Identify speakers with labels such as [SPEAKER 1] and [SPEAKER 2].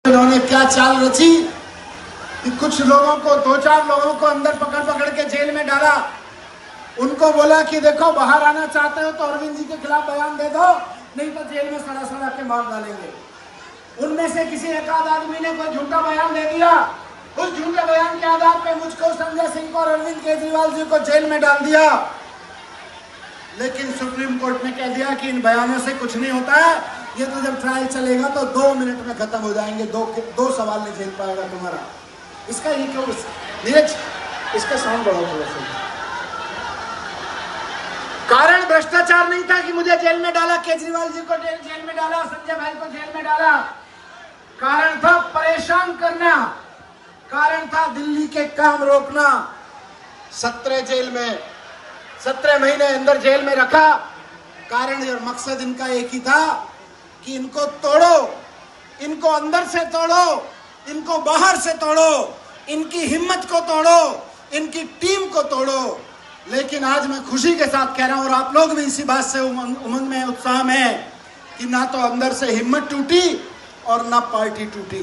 [SPEAKER 1] इन्होंने क्या चाल रची कि कुछ लोगों को, दो चार लोगों को अंदर पकड़ पकड़ के जेल में डाला। उनको बोला कि देखो बाहर आना चाहते हो तो अरविंद जी के खिलाफ बयान दे दो, नहीं तो जेल में सड़ा सड़ा के मार डालेंगे। उनमें से किसी एक आदमी ने कोई झूठा बयान दे दिया। उस झूठे बयान के आधार पे मुझको, संजय सिंह को और अरविंद केजरीवाल जी को जेल में डाल दिया। लेकिन सुप्रीम कोर्ट ने कह दिया कि इन बयानों से कुछ नहीं होता है, ये तो जब ट्रायल चलेगा तो 2 मिनट में खत्म हो जाएंगे, दो सवाल नहीं झेल पाएगा तुम्हारा। इसका ये क्यों नीरज, इसका साउंड बढ़ाओ थोड़ा सा। कारण भ्रष्टाचार नहीं था कि मुझे जेल में डाला, केजरीवाल जी को जेल में डाला, संजय भाई को जेल में डाला। कारण था परेशान करना, कारण था दिल्ली के काम रोकना। 17 महीने अंदर जेल में रखा। कारण और मकसद इनका एक ही था कि इनको तोड़ो, इनको अंदर से तोड़ो, इनको बाहर से तोड़ो, इनकी हिम्मत को तोड़ो, इनकी टीम को तोड़ो। लेकिन आज मैं खुशी के साथ कह रहा हूं, और आप लोग भी इसी बात से उमंग में, उत्साह में, कि ना तो अंदर से हिम्मत टूटी और ना पार्टी टूटी।